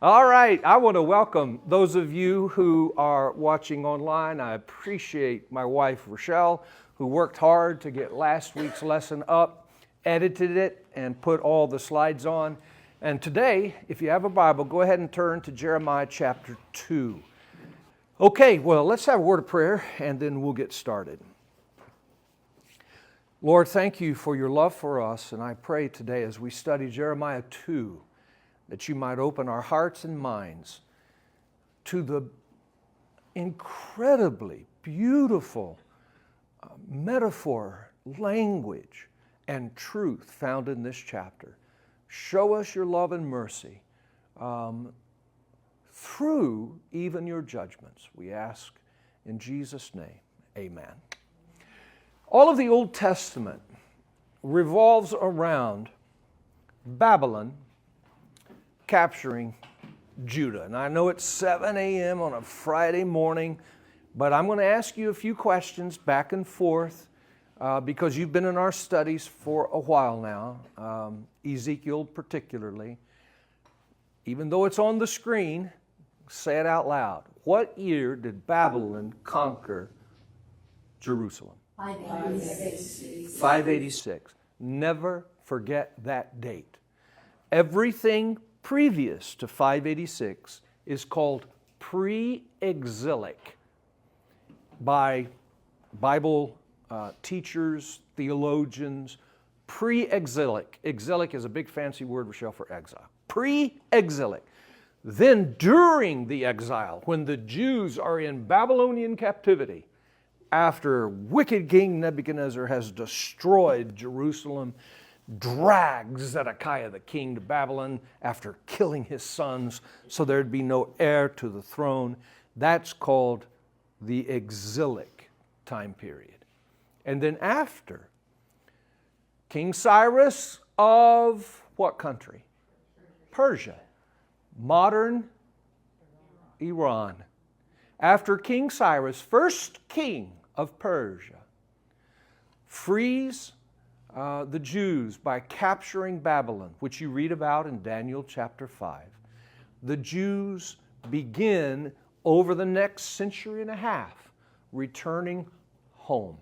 All right, I want to welcome those of you who are watching online. I appreciate my wife, Rochelle, who worked hard to get last week's lesson up, edited it, and put all the slides on. And today, if you have a Bible, go ahead and turn to Jeremiah chapter 2. Okay, well, let's have a word of prayer, and then we'll get started. Lord, thank you for your love for us, and I pray today as we study Jeremiah 2, that you might open our hearts and minds to the incredibly beautiful metaphor, language, and truth found in this chapter. Show us your love and mercy through even your judgments. We ask in Jesus' name, amen. All of the Old Testament revolves around Babylon capturing Judah. And I know it's 7 a.m. on a Friday morning, but I'm going to ask you a few questions back and forth because you've been in our studies for a while now, Ezekiel particularly. Even though it's on the screen, say it out loud. What year did Babylon conquer Jerusalem? 586. 586. Never forget that date. Everything previous to 586 is called pre-exilic by Bible teachers, theologians. Pre-exilic. Exilic is a big fancy word, Rochelle, for exile. Pre-exilic. Then during the exile, when the Jews are in Babylonian captivity, after wicked King Nebuchadnezzar has destroyed Jerusalem, dragged Zedekiah the king to Babylon after killing his sons so there'd be no heir to the throne. That's called the exilic time period. And then after, King Cyrus of what country? Persia. Modern Iran. After King Cyrus, first king of Persia, frees the Jews by capturing Babylon, which you read about in Daniel chapter 5. The Jews begin over the next century and a half returning home.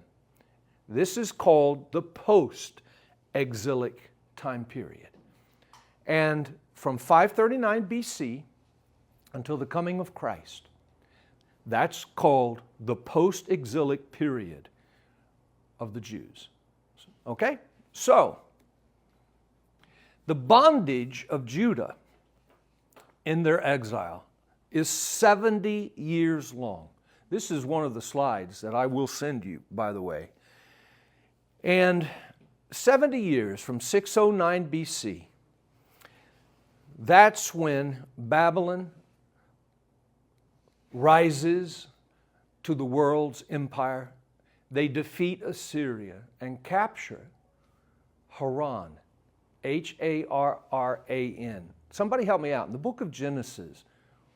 This is called the post-exilic time period. And from 539 BC until the coming of Christ, that's called the post-exilic period of the Jews. Okay? So, the bondage of Judah in their exile is 70 years long. This is one of the slides that I will send you, by the way. And 70 years from 609 BC, that's when Babylon rises to the world's empire. They defeat Assyria and capture Haran, Harran. Somebody help me out. In the book of Genesis,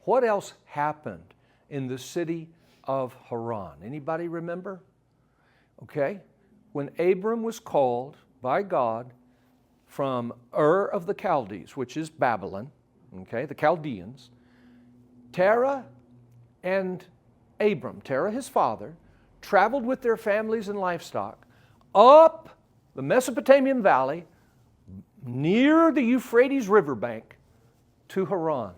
what else happened in the city of Haran? Anybody remember? Okay. When Abram was called by God from Ur of the Chaldees, which is Babylon, okay, the Chaldeans, Terah and Abram, Terah his father, traveled with their families and livestock up the Mesopotamian valley near the Euphrates riverbank to Haran,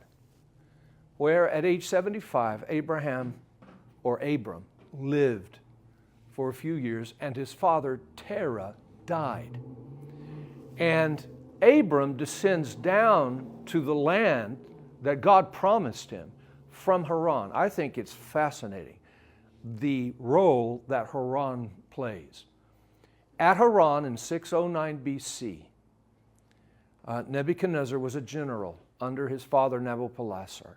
where at age 75, Abram lived for a few years, and his father Terah died. And Abram descends down to the land that God promised him from Haran. I think it's fascinating, the role that Haran plays. At Haran in 609 BC, Nebuchadnezzar was a general under his father Nabopolassar,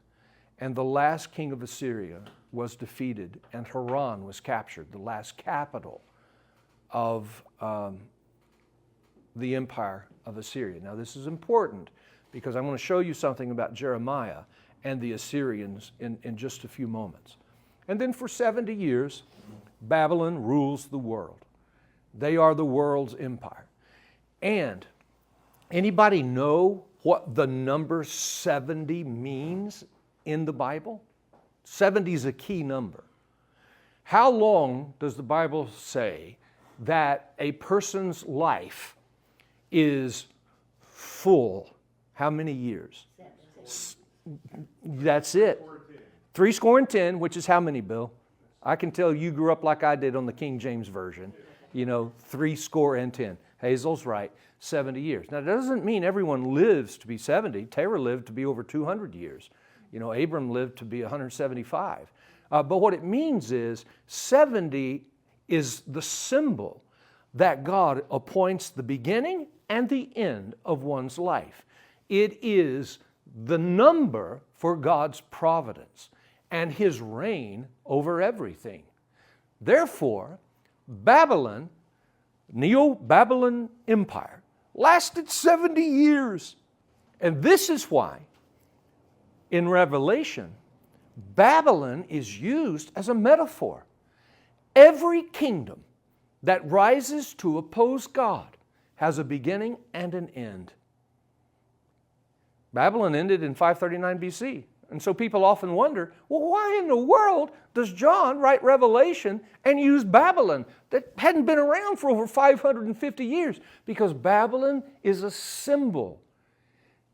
and the last king of Assyria was defeated, and Haran was captured, the last capital of the empire of Assyria. Now this is important because I'm going to show you something about Jeremiah and the Assyrians in just a few moments. And then for 70 years, Babylon rules the world. They are the world's empire. And anybody know what the number 70 means in the Bible? 70 is a key number. How long does the Bible say that a person's life is full? How many years? That's it. 70, which is how many, Bill? I can tell you grew up like I did on the King James Version. 70. Hazel's right, 70 years. Now, that doesn't mean everyone lives to be 70. Terah lived to be over 200 years. Abram lived to be 175. But what it means is 70 is the symbol that God appoints the beginning and the end of one's life. It is the number for God's providence and His reign over everything. Therefore, Babylon, Neo-Babylon Empire, lasted 70 years. And this is why, in Revelation, Babylon is used as a metaphor. Every kingdom that rises to oppose God has a beginning and an end. Babylon ended in 539 BC. And so people often wonder, well, why in the world does John write Revelation and use Babylon that hadn't been around for over 550 years? Because Babylon is a symbol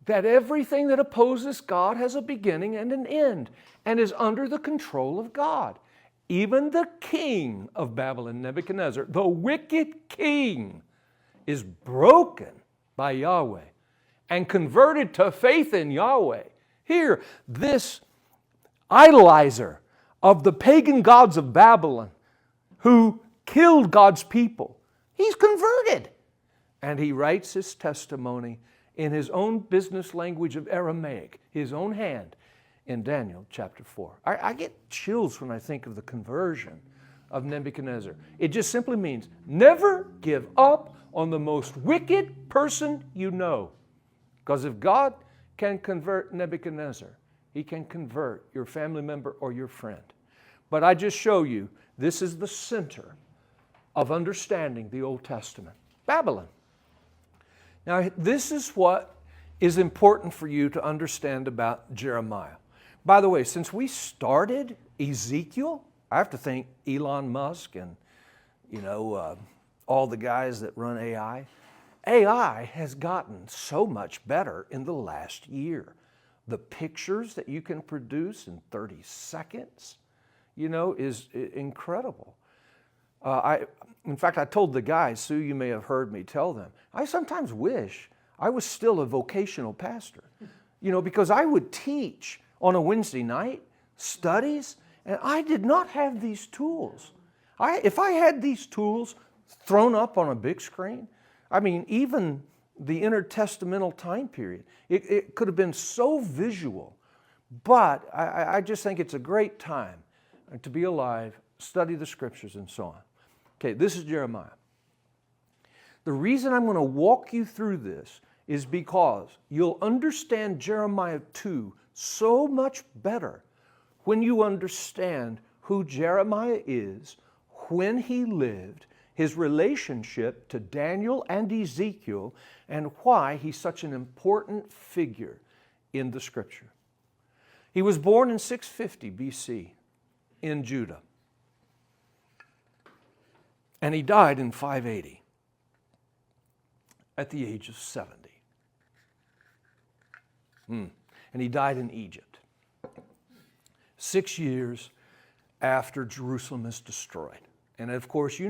that everything that opposes God has a beginning and an end and is under the control of God. Even the king of Babylon, Nebuchadnezzar, the wicked king, is broken by Yahweh and converted to faith in Yahweh. Here, this idolizer of the pagan gods of Babylon who killed God's people, he's converted. And he writes his testimony in his own business language of Aramaic, his own hand, in Daniel chapter 4. I get chills when I think of the conversion of Nebuchadnezzar. It just simply means never give up on the most wicked person you know. Because if God can convert Nebuchadnezzar, He can convert your family member or your friend. But I just show you, this is the center of understanding the Old Testament. Babylon. Now, this is what is important for you to understand about Jeremiah. By the way, since we started Ezekiel, I have to thank Elon Musk and, all the guys that run AI. AI has gotten so much better in the last year. The pictures that you can produce in 30 seconds, is incredible. In fact, I told the guys, Sue, you may have heard me tell them, I sometimes wish I was still a vocational pastor, because I would teach on a Wednesday night, studies, and I did not have these tools. If I had these tools thrown up on a big screen, even the intertestamental time period, it could have been so visual. But I just think it's a great time to be alive, study the Scriptures, and so on. Okay, this is Jeremiah. The reason I'm going to walk you through this is because you'll understand Jeremiah 2 so much better when you understand who Jeremiah is, when he lived, his relationship to Daniel and Ezekiel, and why he's such an important figure in the Scripture. He was born in 650 BC in Judah, and he died in 580 at the age of 70. And he died in Egypt 6 years after Jerusalem is destroyed. And of course,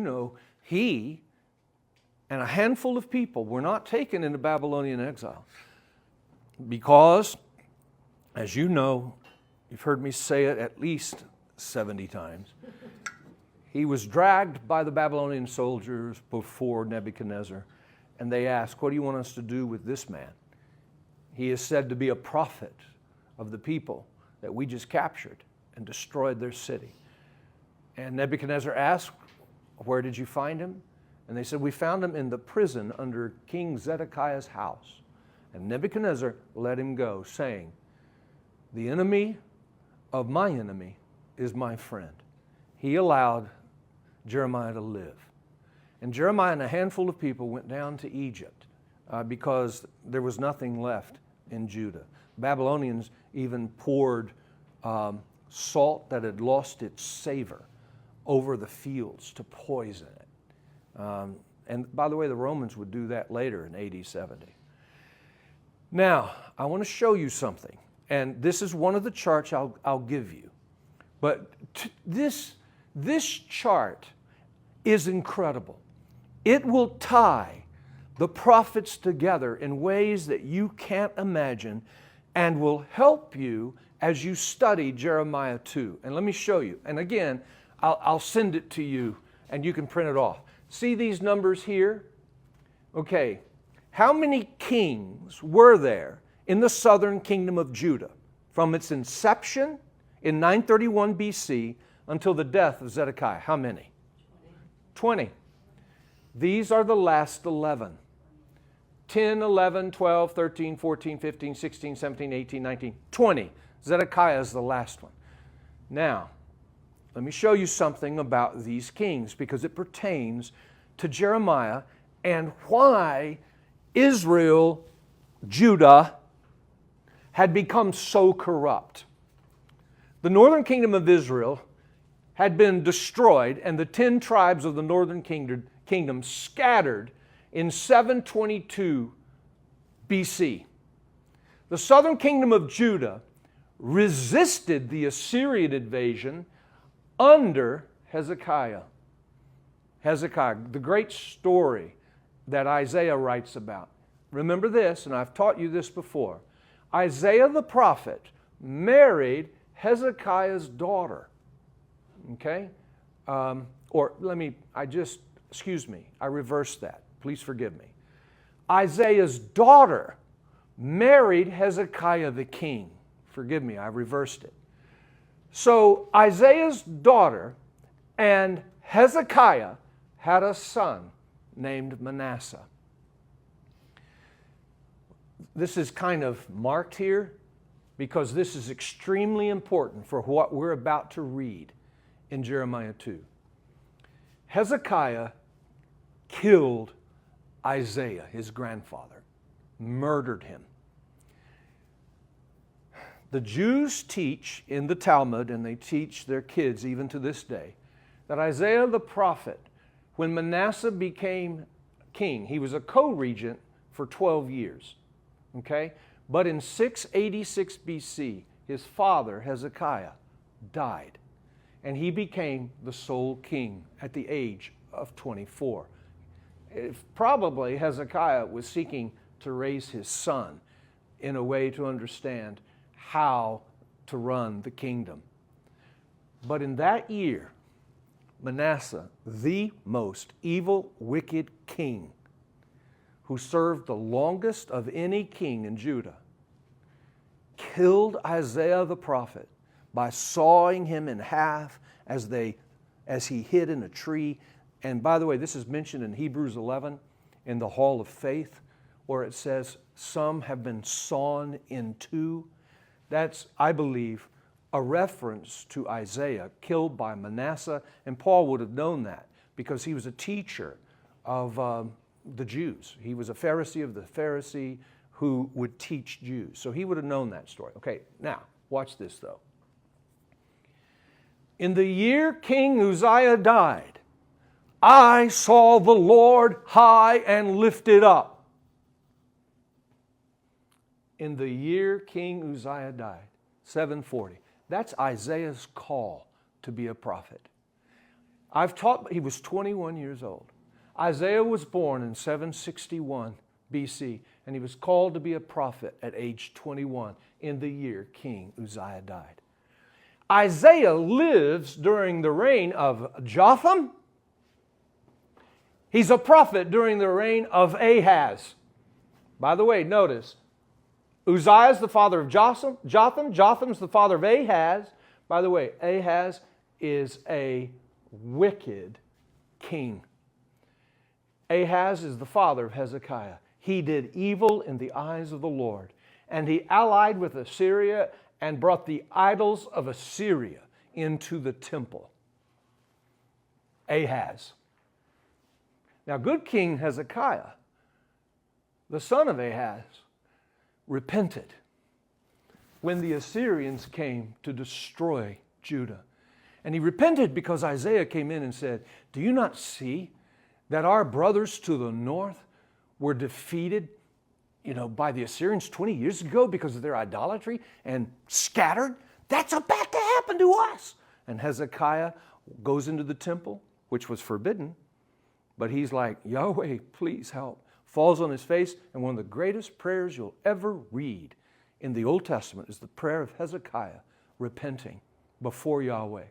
he and a handful of people were not taken into Babylonian exile because, as you know, you've heard me say it at least 70 times, he was dragged by the Babylonian soldiers before Nebuchadnezzar, and they asked, what do you want us to do with this man? He is said to be a prophet of the people that we just captured and destroyed their city. And Nebuchadnezzar asked, where did you find him? And they said, we found him in the prison under King Zedekiah's house. And Nebuchadnezzar let him go, saying, the enemy of my enemy is my friend. He allowed Jeremiah to live. And Jeremiah and a handful of people went down to Egypt because there was nothing left in Judah. Babylonians even poured salt that had lost its savor over the fields to poison it. And by the way, the Romans would do that later in AD 70. Now, I want to show you something. And this is one of the charts I'll give you. But this chart is incredible. It will tie the prophets together in ways that you can't imagine and will help you as you study Jeremiah 2. And let me show you. And again, I'll send it to you and you can print it off. See these numbers here? Okay. How many kings were there in the southern kingdom of Judah from its inception in 931 BC until the death of Zedekiah? How many? 20. These are the last 11. 10, 11, 12, 13, 14, 15, 16, 17, 18, 19, 20. Zedekiah is the last one. Now, let me show you something about these kings because it pertains to Jeremiah and why Israel, Judah, had become so corrupt. The northern kingdom of Israel had been destroyed and the 10 tribes of the northern kingdom scattered in 722 BC. The southern kingdom of Judah resisted the Assyrian invasion under Hezekiah. Hezekiah, the great story that Isaiah writes about. Remember this, and I've taught you this before. Isaiah the prophet married Hezekiah's daughter. Okay? I reversed that. Please forgive me. Isaiah's daughter married Hezekiah the king. Forgive me, I reversed it. So Isaiah's daughter and Hezekiah had a son named Manasseh. This is kind of marked here because this is extremely important for what we're about to read in Jeremiah 2. Hezekiah killed Isaiah, his grandfather, murdered him. The Jews teach in the Talmud, and they teach their kids even to this day, that Isaiah the prophet, when Manasseh became king, he was a co-regent for 12 years. Okay? But in 686 BC, his father, Hezekiah, died. And he became the sole king at the age of 24. Probably Hezekiah was seeking to raise his son in a way to understand how to run the kingdom. But in that year, Manasseh, the most evil, wicked king, who served the longest of any king in Judah, killed Isaiah the prophet by sawing him in half as he hid in a tree. And by the way, this is mentioned in Hebrews 11 in the Hall of Faith, where it says some have been sawn in two. That's, I believe, a reference to Isaiah killed by Manasseh. And Paul would have known that because he was a teacher of the Jews. He was a Pharisee of the Pharisee who would teach Jews. So he would have known that story. Okay, now, watch this though. In the year King Uzziah died, I saw the Lord high and lifted up. In the year King Uzziah died, 740. That's Isaiah's call to be a prophet. He was 21 years old. Isaiah was born in 761 BC, and he was called to be a prophet at age 21 in the year King Uzziah died. Isaiah lives during the reign of Jotham. He's a prophet during the reign of Ahaz. By the way, notice, Uzziah is the father of Jotham. Jotham's the father of Ahaz. By the way, Ahaz is a wicked king. Ahaz is the father of Hezekiah. He did evil in the eyes of the Lord. And he allied with Assyria and brought the idols of Assyria into the temple. Ahaz. Now, good King Hezekiah, the son of Ahaz, repented when the Assyrians came to destroy Judah. And he repented because Isaiah came in and said, do you not see that our brothers to the north were defeated, by the Assyrians 20 years ago because of their idolatry and scattered? That's about to happen to us. And Hezekiah goes into the temple, which was forbidden, but he's like, Yahweh, please help. Falls on his face, and one of the greatest prayers you'll ever read in the Old Testament is the prayer of Hezekiah repenting before Yahweh.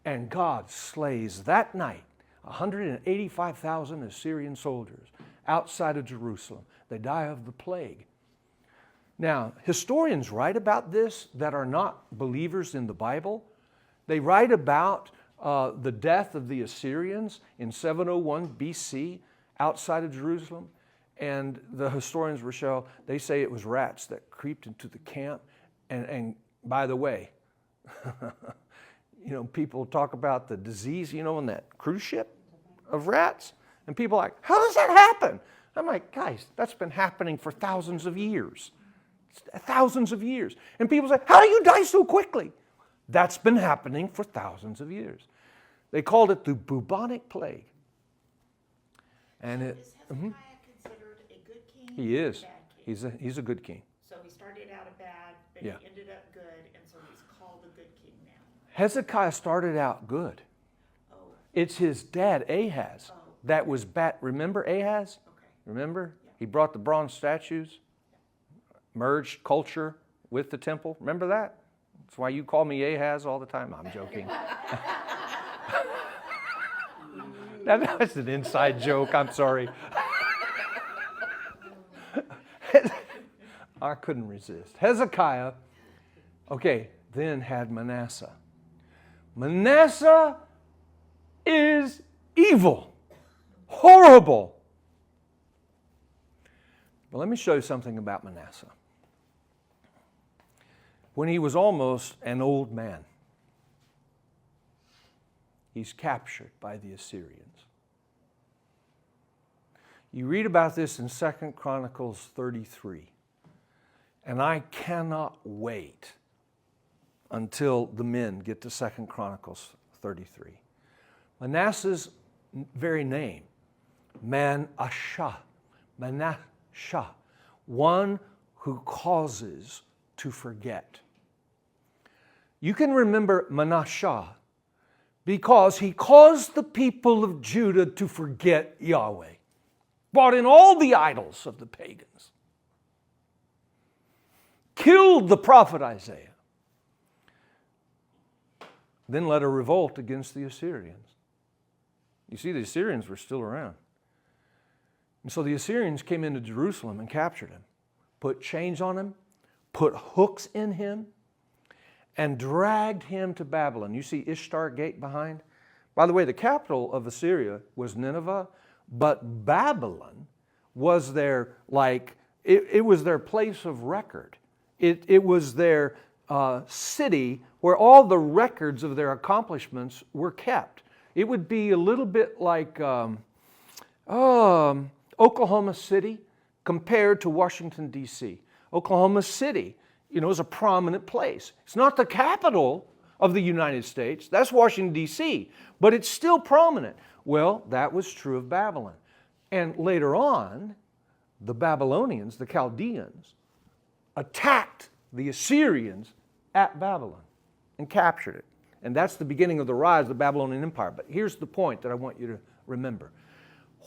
And God slays that night 185,000 Assyrian soldiers outside of Jerusalem. They die of the plague. Now, historians write about this that are not believers in the Bible. They write about the death of the Assyrians in 701 BC outside of Jerusalem. And the historians, Rochelle, they say it was rats that creeped into the camp. And by the way, people talk about the disease, on that cruise ship of rats. And people are like, how does that happen? I'm like, guys, that's been happening for thousands of years. Thousands of years. And people say, how do you die so quickly? That's been happening for thousands of years. They called it the bubonic plague. And Is Hezekiah considered a good king? He is. Or a bad king? He's a good king. So he started out a bad, but Yeah. he ended up good, and so he's called a good king now. Hezekiah started out good. Oh, It's his dad, Ahaz, Oh. that was bad. Remember Ahaz? okay. Remember? Yeah. He brought the bronze statues, merged culture with the temple. Remember that? That's why you call me Ahaz all the time. I'm joking. That was an inside joke. I'm sorry. I couldn't resist. Hezekiah, then had Manasseh. Manasseh is evil, horrible. But let me show you something about Manasseh. When he was almost an old man, he's captured by the Assyrians. You read about this in 2 Chronicles 33. And I cannot wait until the men get to 2 Chronicles 33. Manasseh's very name, Manasseh, one who causes to forget. You can remember Manasseh because he caused the people of Judah to forget Yahweh, brought in all the idols of the pagans, killed the prophet Isaiah, then led a revolt against the Assyrians. You see, the Assyrians were still around. And so the Assyrians came into Jerusalem and captured him, put chains on him, put hooks in him, and dragged him to Babylon. You see Ishtar Gate behind? By the way, the capital of Assyria was Nineveh, but Babylon was their, it was their place of record. It was their city where all the records of their accomplishments were kept. It would be a little bit like Oklahoma City compared to Washington, D.C. Oklahoma City, is a prominent place. It's not the capital of the United States. That's Washington, D.C., but it's still prominent. Well, that was true of Babylon. And later on, the Babylonians, the Chaldeans, attacked the Assyrians at Babylon and captured it. And that's the beginning of the rise of the Babylonian Empire. But here's the point that I want you to remember.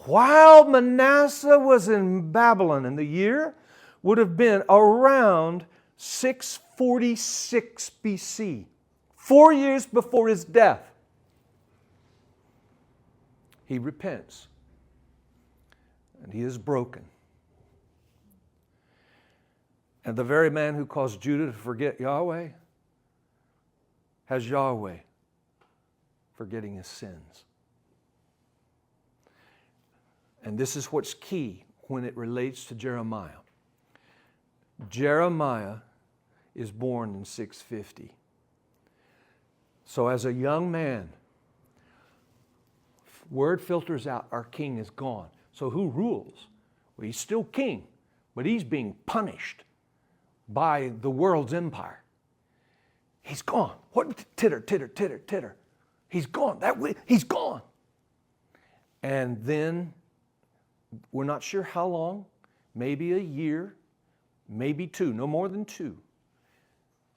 While Manasseh was in Babylon, and the year would have been around 646 BC, 4 years before his death, he repents and he is broken. And the very man who caused Judah to forget Yahweh has Yahweh forgetting his sins. And this is what's key when it relates to Jeremiah. Jeremiah is born in 650. So as a young man, word filters out, our king is gone. So who rules? Well, he's still king, but he's being punished by the world's empire. He's gone. What? Titter, titter, titter, titter. He's gone. He's gone. And then, we're not sure how long, maybe a year, maybe 2, no more than 2,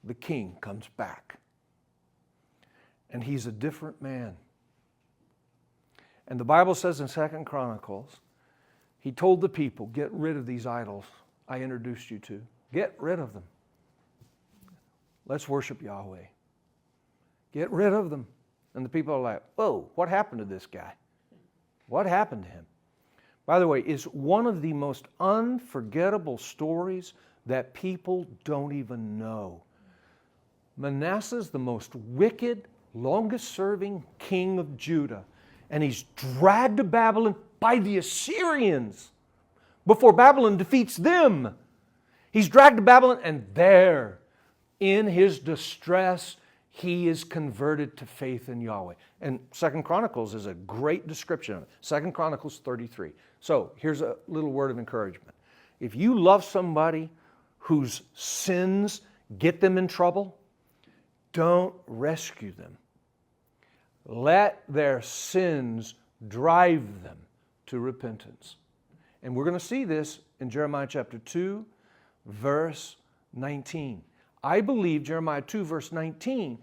the king comes back. And he's a different man. And the Bible says in 2 Chronicles, he told the people, get rid of these idols I introduced you to. Get rid of them. Let's worship Yahweh. Get rid of them. And the people are like, whoa, what happened to this guy? What happened to him? By the way, it's one of the most unforgettable stories that people don't even know. Manasseh's the most wicked, longest-serving king of Judah. And he's dragged to Babylon by the Assyrians before Babylon defeats them. He's dragged to Babylon, and there, in his distress, he is converted to faith in Yahweh. And 2 Chronicles is a great description of it. 2 Chronicles 33. So here's a little word of encouragement. If you love somebody whose sins get them in trouble, don't rescue them. Let their sins drive them to repentance. And we're going to see this in Jeremiah chapter 2, verse 19. I believe Jeremiah 2, verse 19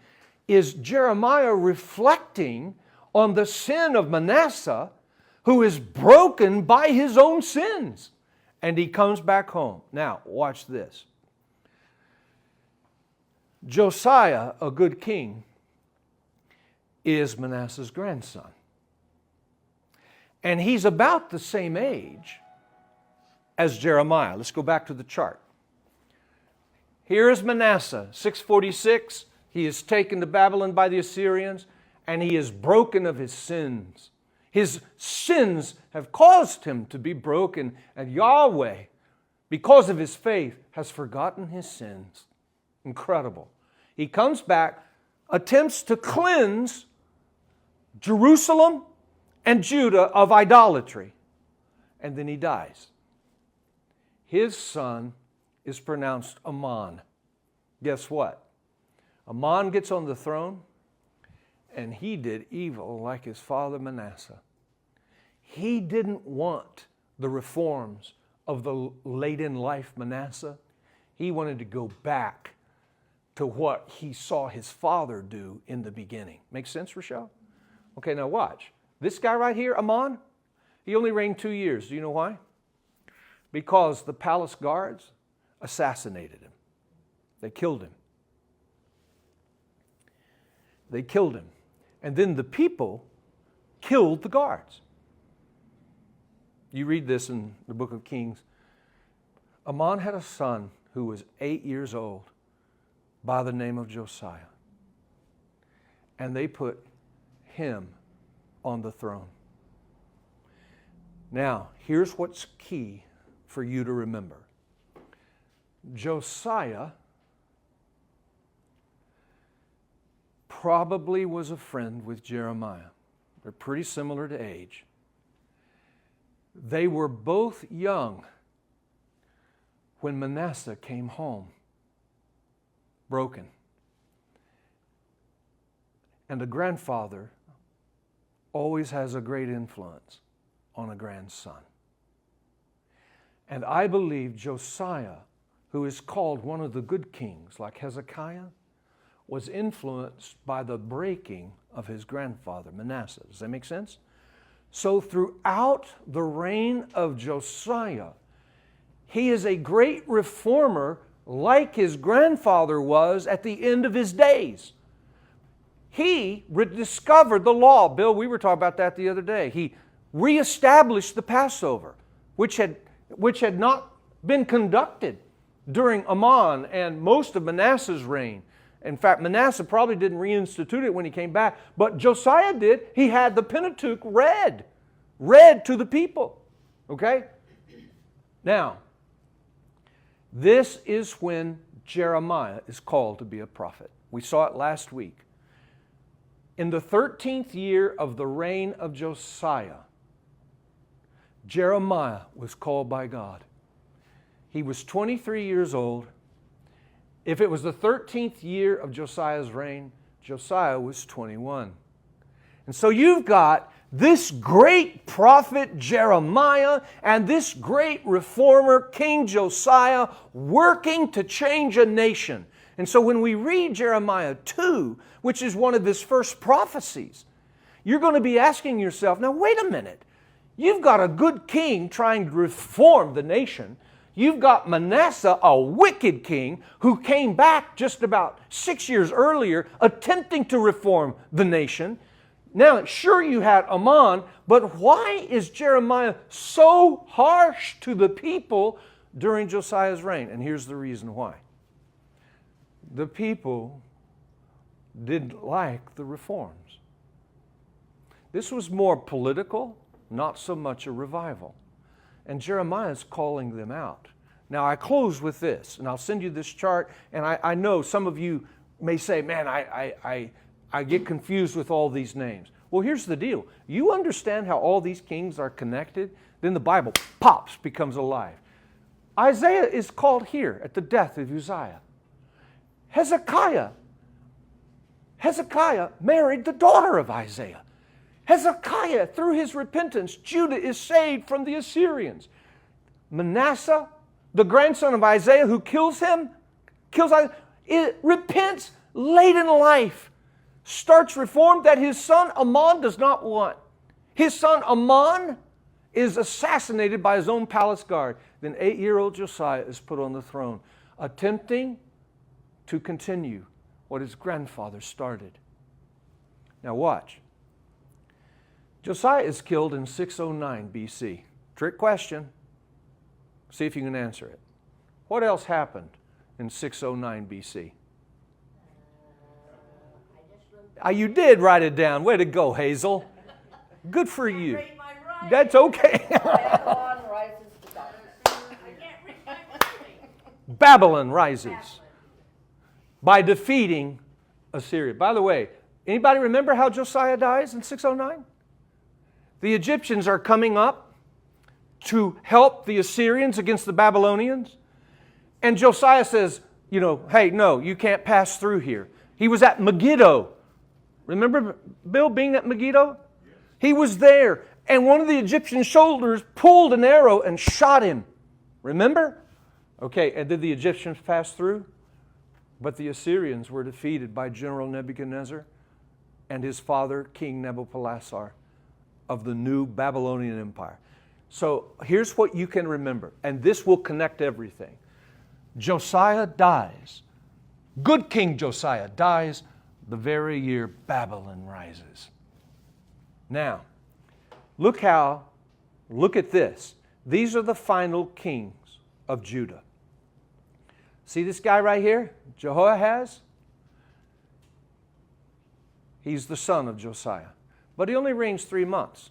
is Jeremiah reflecting on the sin of Manasseh, who is broken by his own sins. And he comes back home. Now, watch this. Josiah, a good king, is Manasseh's grandson. And he's about the same age as Jeremiah. Let's go back to the chart. Here is Manasseh, 646. He is taken to Babylon by the Assyrians, and he is broken of his sins. His sins have caused him to be broken, and Yahweh, because of his faith, has forgotten his sins. Incredible. He comes back, attempts to cleanse Jerusalem and Judah of idolatry, and then he dies. His son is pronounced Ammon. Guess what? Ammon gets on the throne, and he did evil like his father Manasseh. He didn't want the reforms of the late-in-life Manasseh. He wanted to go back to what he saw his father do in the beginning. Make sense, Rochelle? Okay, now watch. This guy right here, Ammon, he only reigned 2 years. Do you know why? Because the palace guards assassinated him. They killed him. They killed him. And then the people killed the guards. You read this in the book of Kings. Ammon had a son who was 8 years old by the name of Josiah. And they put him on the throne. Now, here's what's key for you to remember. Josiah probably was a friend with Jeremiah. They're pretty similar to age. They were both young when Manasseh came home, broken. And a grandfather always has a great influence on a grandson. And I believe Josiah, who is called one of the good kings, like Hezekiah, was influenced by the breaking of his grandfather, Manasseh. Does that make sense? So throughout the reign of Josiah, he is a great reformer like his grandfather was at the end of his days. He rediscovered the law. Bill, we were talking about that the other day. He reestablished the Passover, which had not been conducted during Ammon and most of Manasseh's reign. In fact, Manasseh probably didn't reinstitute it when he came back, but Josiah did. He had the Pentateuch read to the people. Okay? Now, this is when Jeremiah is called to be a prophet. We saw it last week. In the 13th year of the reign of Josiah, Jeremiah was called by God. He was 23 years old, If it was the 13th year of Josiah's reign, Josiah was 21. And so you've got this great prophet Jeremiah and this great reformer King Josiah working to change a nation. And so when we read Jeremiah 2, which is one of his first prophecies, you're going to be asking yourself, now wait a minute. You've got a good king trying to reform the nation. You've got Manasseh, a wicked king, who came back just about 6 years earlier attempting to reform the nation. Now, sure you had Ammon, but why is Jeremiah so harsh to the people during Josiah's reign? And here's the reason why. The people didn't like the reforms. This was more political, not so much a revival. And Jeremiah is calling them out. Now, I close with this, and I'll send you this chart, and I know some of you may say, man, I get confused with all these names. Well, here's the deal. You understand how all these kings are connected? Then the Bible pops, becomes alive. Isaiah is called here at the death of Uzziah. Hezekiah married the daughter of Isaiah. Hezekiah, through his repentance, Judah is saved from the Assyrians. Manasseh, the grandson of Isaiah who kills Isaiah, repents late in life, starts reform that his son Ammon does not want. His son Ammon is assassinated by his own palace guard. Then 8-year-old Josiah is put on the throne, attempting to continue what his grandfather started. Now watch. Josiah is killed in 609 BC. Trick question. See if you can answer it. What else happened in 609 BC? You did write it down. Way to go, Hazel. Good for you. That's okay. Babylon rises by defeating Assyria. By the way, anybody remember how Josiah dies in 609? The Egyptians are coming up to help the Assyrians against the Babylonians. And Josiah says, hey, no, you can't pass through here. He was at Megiddo. Remember Bill being at Megiddo? He was there. And one of the Egyptian soldiers pulled an arrow and shot him. Remember? Okay, and did the Egyptians pass through? But the Assyrians were defeated by General Nebuchadnezzar and his father, King Nabopolassar of the new Babylonian Empire. So here's what you can remember, and this will connect everything. Josiah dies. Good King Josiah dies the very year Babylon rises. Now, look at this. These are the final kings of Judah. See this guy right here, Jehoahaz? He's the son of Josiah. But he only reigns 3 months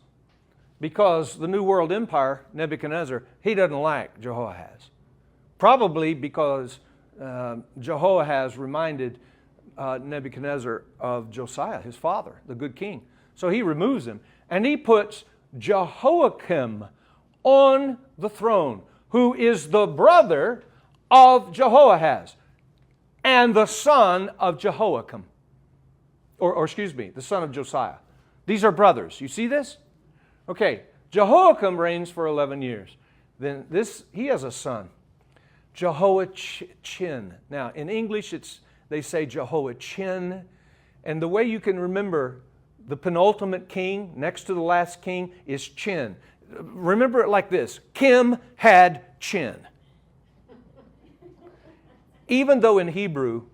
because the New World Empire, Nebuchadnezzar, he doesn't like Jehoahaz. Probably because Jehoahaz reminded Nebuchadnezzar of Josiah, his father, the good king. So he removes him and he puts Jehoiakim on the throne, who is the brother of Jehoahaz and the son of Jehoiakim. Or excuse me, the son of Josiah. These are brothers. You see this? Okay, Jehoiakim reigns for 11 years. Then he has a son, Jehoiachin. Now, in English, they say Jehoiachin. And the way you can remember the penultimate king next to the last king is Chin. Remember it like this. Kim had chin. Even though in Hebrew,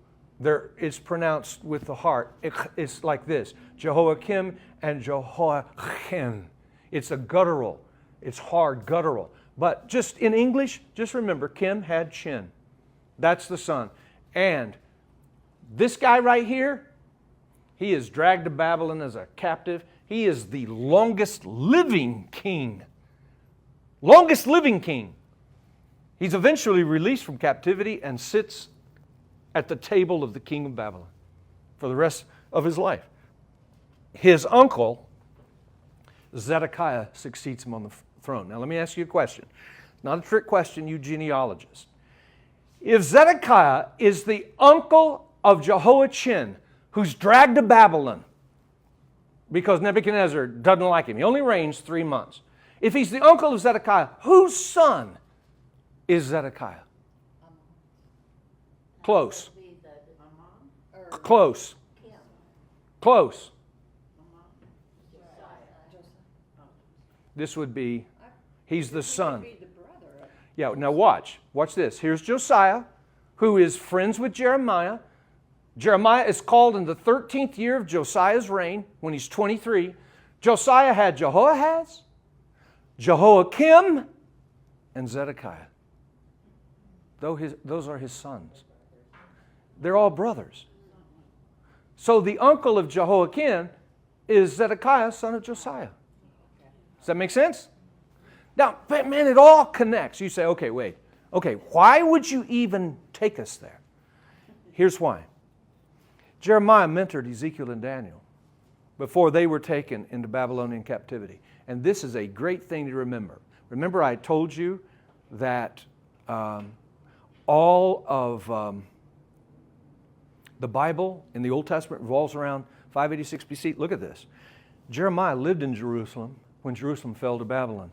it's pronounced with the heart. It's like this. Jehoiakim and Jehoiachin. It's a guttural. It's hard, guttural. But just in English, just remember, Kim had chin. That's the son. And this guy right here, he is dragged to Babylon as a captive. He is the longest living king. Longest living king. He's eventually released from captivity and sits at the table of the king of Babylon for the rest of his life. His uncle, Zedekiah, succeeds him on the throne. Now let me ask you a question. Not a trick question, you genealogists. If Zedekiah is the uncle of Jehoiachin, who's dragged to Babylon because Nebuchadnezzar doesn't like him, he only reigns 3 months. If he's the uncle of Zedekiah, whose son is Zedekiah? Close. Close. Close. This would be, he's the son. Yeah, now watch. Watch this. Here's Josiah, who is friends with Jeremiah. Jeremiah is called in the 13th year of Josiah's reign, when he's 23. Josiah had Jehoahaz, Jehoiakim, and Zedekiah. Those are his sons. They're all brothers. So the uncle of Jehoiakim is Zedekiah, son of Josiah. Does that make sense? Now, man, it all connects. You say, okay, wait. Okay, why would you even take us there? Here's why. Jeremiah mentored Ezekiel and Daniel before they were taken into Babylonian captivity. And this is a great thing to remember. Remember I told you that all of the Bible in the Old Testament revolves around 586 BC. Look at this. Jeremiah lived in Jerusalem when Jerusalem fell to Babylon.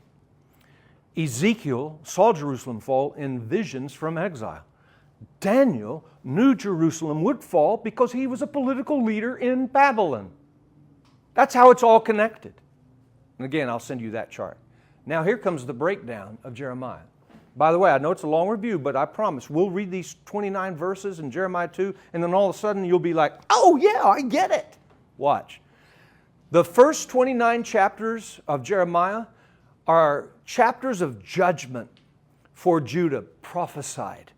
Ezekiel saw Jerusalem fall in visions from exile. Daniel knew Jerusalem would fall because he was a political leader in Babylon. That's how it's all connected. And again, I'll send you that chart. Now here comes the breakdown of Jeremiah. By the way, I know it's a long review, but I promise we'll read these 29 verses in Jeremiah 2, and then all of a sudden you'll be like, oh yeah, I get it. Watch. The first 29 chapters of Jeremiah are chapters of judgment for Judah, prophesied.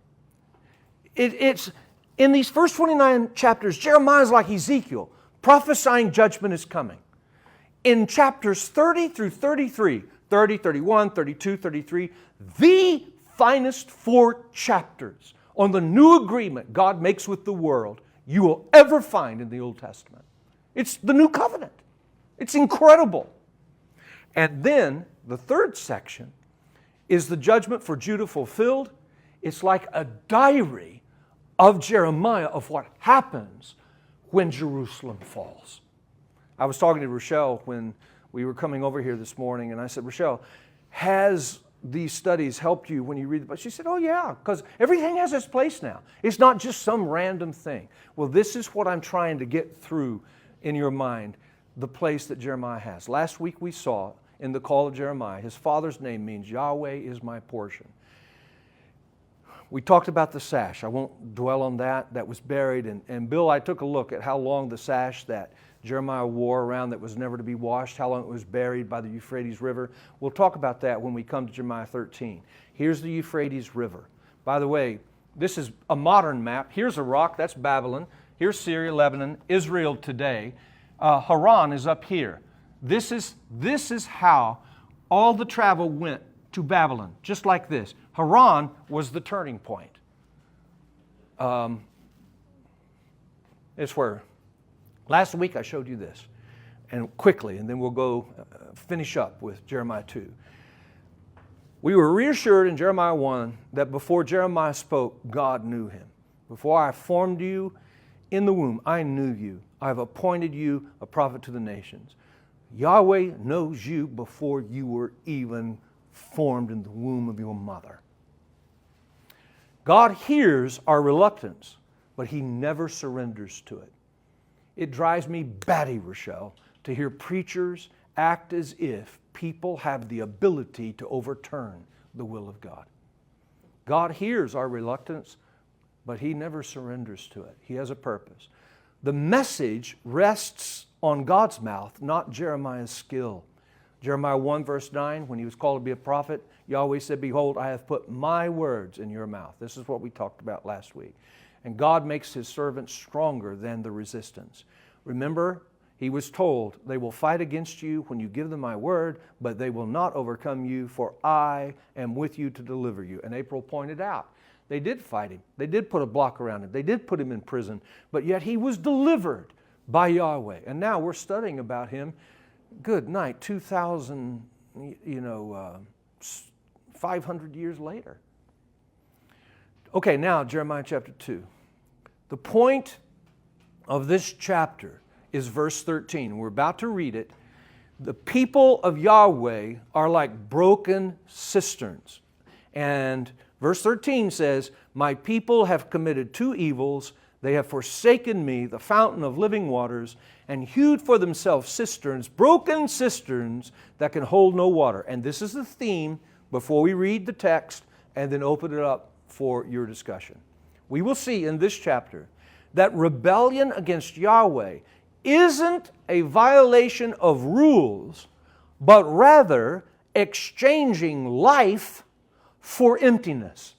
It's in these first 29 chapters, Jeremiah is like Ezekiel, prophesying judgment is coming. In chapters 30 through 33, 30, 31, 32, 33, the finest 4 chapters on the new agreement God makes with the world you will ever find in the Old Testament. It's the new covenant. It's incredible. And then the third section is the judgment for Judah fulfilled. It's like a diary of Jeremiah of what happens when Jerusalem falls. I was talking to Rochelle when we were coming over here this morning, and I said, Rochelle, has these studies helped you when you read the book? She said, oh yeah, because everything has its place now. It's not just some random thing. Well, this is what I'm trying to get through in your mind, the place that Jeremiah has. Last week we saw in the call of Jeremiah, his father's name means Yahweh is my portion. We talked about the sash. I won't dwell on that. That was buried. And Bill, I took a look at how long the sash that Jeremiah wore around that was never to be washed, how long it was buried by the Euphrates River. We'll talk about that when we come to Jeremiah 13. Here's the Euphrates River. By the way, this is a modern map. Here's Iraq, that's Babylon. Here's Syria, Lebanon, Israel today. Haran is up here. This is how all the travel went to Babylon, just like this. Haran was the turning point. It's where, last week I showed you this, and quickly, and then we'll go finish up with Jeremiah 2. We were reassured in Jeremiah 1 that before Jeremiah spoke, God knew him. Before I formed you in the womb, I knew you. I have appointed you a prophet to the nations. Yahweh knows you before you were even formed in the womb of your mother. God hears our reluctance, but He never surrenders to it. It drives me batty, Rochelle, to hear preachers act as if people have the ability to overturn the will of God. God hears our reluctance, but He never surrenders to it. He has a purpose. The message rests on God's mouth, not Jeremiah's skill. Jeremiah 1 verse 9, when he was called to be a prophet, Yahweh said, behold, I have put my words in your mouth. This is what we talked about last week. And God makes His servants stronger than the resistance. Remember, He was told, they will fight against you when you give them my word, but they will not overcome you, for I am with you to deliver you. And April pointed out, they did fight him. They did put a block around him. They did put him in prison, but yet he was delivered by Yahweh. And now we're studying about him. Good night, 500 years later. Okay, now Jeremiah chapter 2. The point of this chapter is verse 13. We're about to read it. The people of Yahweh are like broken cisterns. And verse 13 says, my people have committed two evils. They have forsaken me, the fountain of living waters, and hewed for themselves cisterns, broken cisterns that can hold no water. And this is the theme before we read the text and then open it up for your discussion. We will see in this chapter that rebellion against Yahweh isn't a violation of rules, but rather exchanging life for emptiness.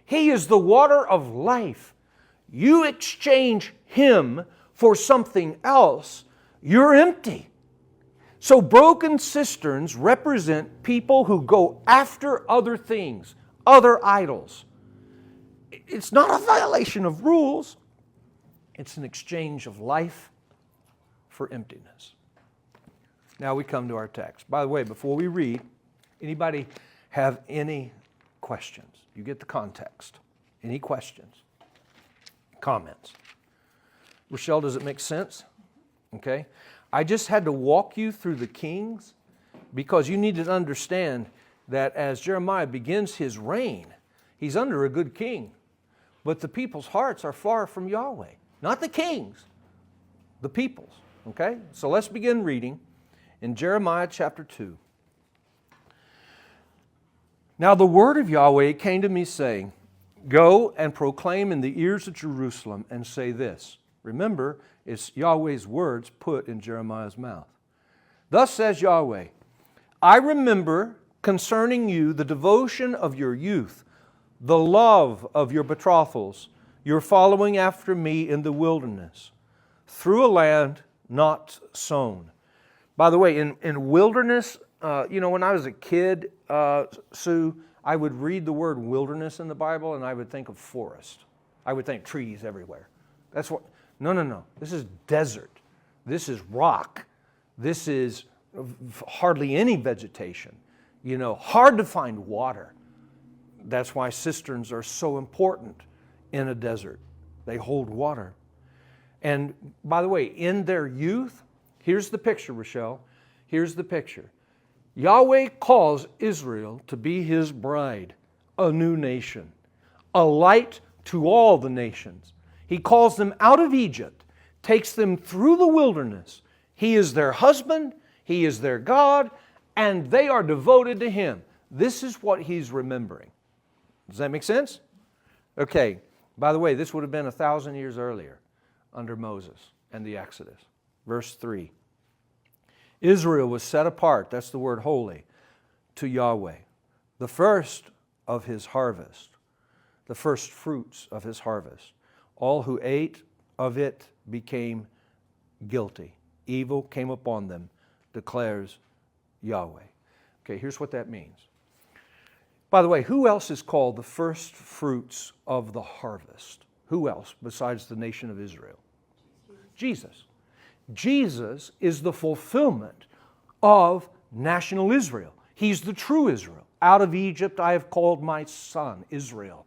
He is the water of life. You exchange Him for something else, you're empty. So broken cisterns represent people who go after other things, other idols. It's not a violation of rules. It's an exchange of life for emptiness. Now we come to our text. By the way, before we read, anybody have any questions? You get the context. Any questions? Comments? Rochelle, does it make sense? Okay. I just had to walk you through the kings because you need to understand that as Jeremiah begins his reign, he's under a good king. But the people's hearts are far from Yahweh. Not the kings, the people's. Okay? So let's begin reading in Jeremiah chapter 2. Now the word of Yahweh came to me saying, go and proclaim in the ears of Jerusalem and say this. Remember, it's Yahweh's words put in Jeremiah's mouth. Thus says Yahweh, I remember concerning you the devotion of your youth, the love of your betrothals, your following after me in the wilderness, through a land not sown. By the way, in wilderness, when I was a kid, Sue, I would read the word wilderness in the Bible and I would think of forest. I would think trees everywhere. That's what. No. This is desert. This is rock. This is hardly any vegetation. Hard to find water. That's why cisterns are so important in a desert. They hold water. And by the way, in their youth, here's the picture, Rochelle. Here's the picture. Yahweh calls Israel to be His bride, a new nation, a light to all the nations. He calls them out of Egypt, takes them through the wilderness. He is their husband, He is their God, and they are devoted to Him. This is what He's remembering. Does that make sense? Okay. By the way, this would have been 1,000 years earlier under Moses and the Exodus. Verse 3. Israel was set apart, that's the word holy, to Yahweh, the first of His harvest, the first fruits of His harvest. All who ate of it became guilty. Evil came upon them, declares Yahweh. Okay, here's what that means. By the way, who else is called the first fruits of the harvest? Who else besides the nation of Israel? Jesus. Jesus is the fulfillment of national Israel. He's the true Israel. Out of Egypt I have called my son, Israel.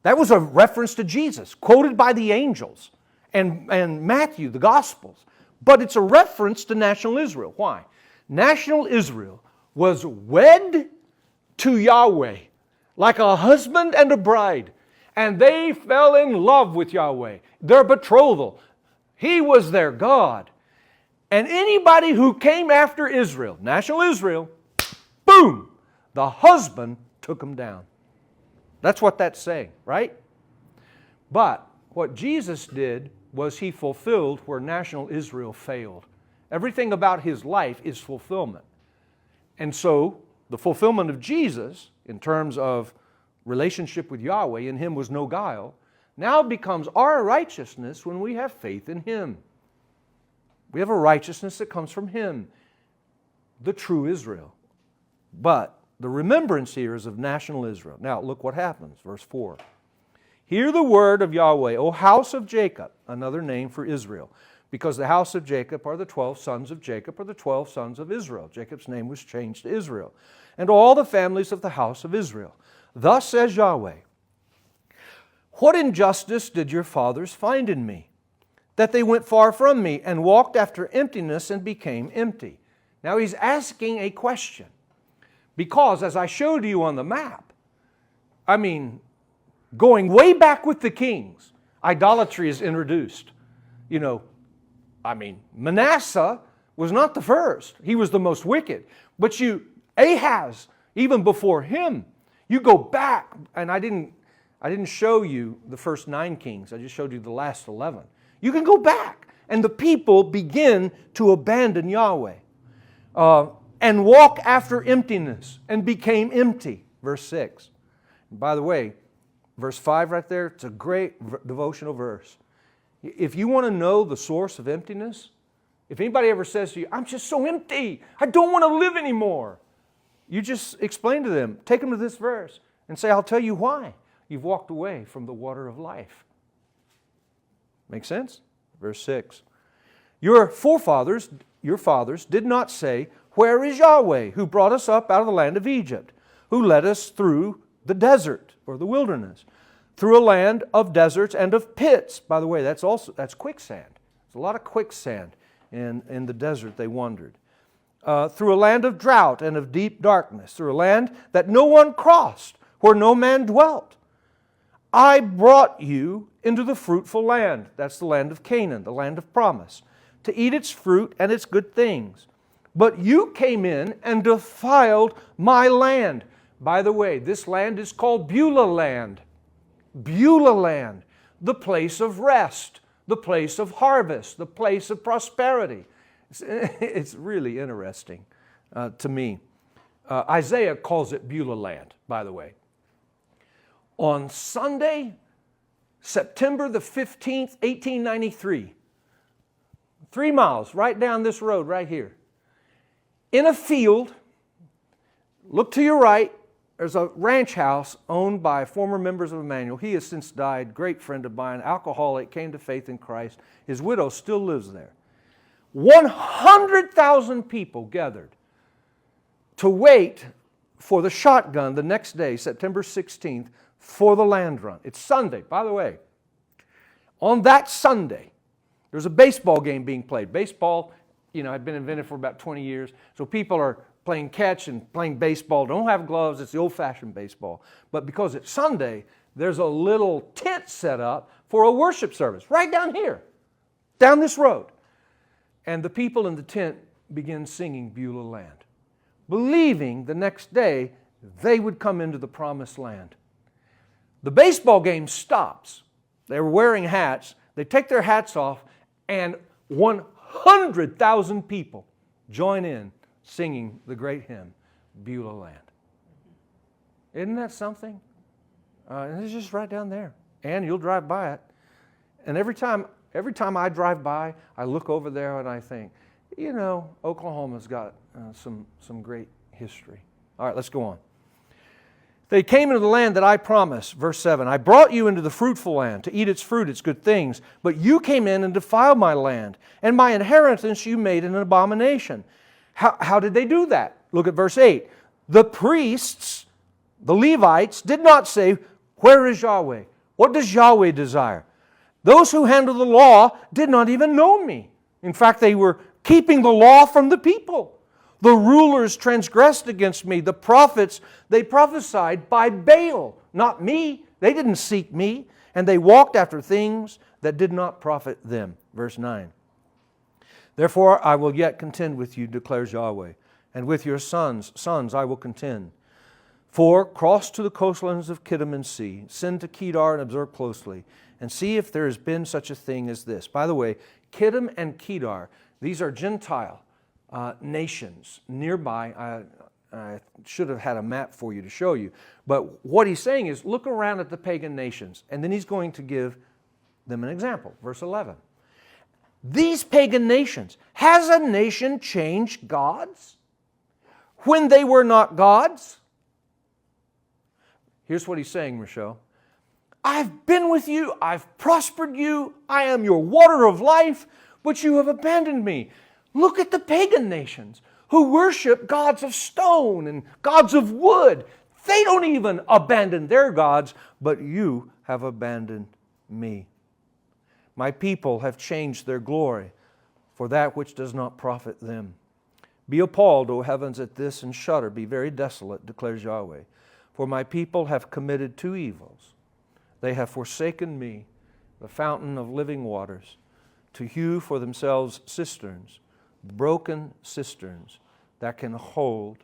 That was a reference to Jesus, quoted by the angels and Matthew, the Gospels. But it's a reference to national Israel. Why? National Israel was wed to Yahweh like a husband and a bride. And they fell in love with Yahweh, their betrothal. He was their God. And anybody who came after Israel, national Israel, boom, the husband took them down. That's what that's saying, right? But what Jesus did was He fulfilled where national Israel failed. Everything about His life is fulfillment. And so the fulfillment of Jesus in terms of relationship with Yahweh, in Him was no guile, now becomes our righteousness when we have faith in Him. We have a righteousness that comes from Him, the true Israel. But the remembrance here is of national Israel. Now look what happens, verse 4. Hear the word of Yahweh, O house of Jacob, another name for Israel, because the house of Jacob are the 12 sons of Jacob, or the 12 sons of Israel. Jacob's name was changed to Israel. And all the families of the house of Israel. Thus says Yahweh, What injustice did your fathers find in me, that they went far from me and walked after emptiness and became empty? Now he's asking a question. Because as I showed you on the map, going way back with the kings, idolatry is introduced. Manasseh was not the first. He was the most wicked. But Ahaz, even before him, you go back, and I didn't show you the first 9 kings. I just showed you the last 11. You can go back, and the people begin to abandon Yahweh and walk after emptiness and became empty. Verse 6. And by the way, verse 5 right there, it's a great devotional verse. If you want to know the source of emptiness, if anybody ever says to you, I'm just so empty, I don't want to live anymore, you just explain to them, take them to this verse and say, I'll tell you why. You've walked away from the water of life. Make sense? Verse 6. Your fathers did not say, where is Yahweh, who brought us up out of the land of Egypt, who led us through the desert or the wilderness, through a land of deserts and of pits. By the way, that's quicksand. There's a lot of quicksand in the desert they wandered. Through a land of drought and of deep darkness, through a land that no one crossed, where no man dwelt. I brought you into the fruitful land. That's the land of Canaan, the land of promise, to eat its fruit and its good things. But you came in and defiled my land. By the way, this land is called Beulah land. Beulah land, the place of rest, the place of harvest, the place of prosperity. It's really interesting to me. Isaiah calls it Beulah land, by the way. On Sunday, September the 15th, 1893, 3 miles right down this road right here, in a field, look to your right, there's a ranch house owned by former members of Emmanuel. He has since died, great friend of mine, alcoholic, came to faith in Christ. His widow still lives there. 100,000 people gathered to wait for the shotgun the next day, September 16th, for the land run. It's Sunday, by the way. On that Sunday, there's a baseball game being played. Baseball, had been invented for about 20 years, so people are playing catch and playing baseball. Don't have gloves. It's the old-fashioned baseball. But because it's Sunday, there's a little tent set up for a worship service right down here, down this road. And the people in the tent begin singing Beulah land, believing the next day they would come into the promised land. The baseball game stops. They were wearing hats. They take their hats off, and 100,000 people join in singing the great hymn, Beulah land. Isn't that something? It's just right down there. And you'll drive by it. And every time I drive by, I look over there and I think, Oklahoma's got some great history. All right, let's go on. They came into the land that I promised, verse 7. I brought you into the fruitful land to eat its fruit, its good things. But you came in and defiled my land, and my inheritance you made an abomination. How did they do that? Look at verse 8. The priests, the Levites, did not say, where is Yahweh? What does Yahweh desire? Those who handle the law did not even know me. In fact, they were keeping the law from the people. The rulers transgressed against me. The prophets, they prophesied by Baal, not me. They didn't seek me. And they walked after things that did not profit them. Verse 9. Therefore I will yet contend with you, declares Yahweh, and with your sons I will contend. For cross to the coastlands of Kittim and see, send to Kedar and observe closely, and see if there has been such a thing as this. By the way, Kittim and Kedar, these are Gentile nations nearby. I should have had a map for you to show you. But what he's saying is, look around at the pagan nations, and then he's going to give them an example. Verse 11. These pagan nations, has a nation changed gods when they were not gods? Here's what he's saying, Michelle. I've been with you, I've prospered you, I am your water of life, but you have abandoned me. Look at the pagan nations who worship gods of stone and gods of wood. They don't even abandon their gods, but you have abandoned me. My people have changed their glory for that which does not profit them. Be appalled, O heavens, at this, and shudder. Be very desolate, declares Yahweh. For my people have committed two evils. They have forsaken me, the fountain of living waters, to hew for themselves cisterns, broken cisterns that can hold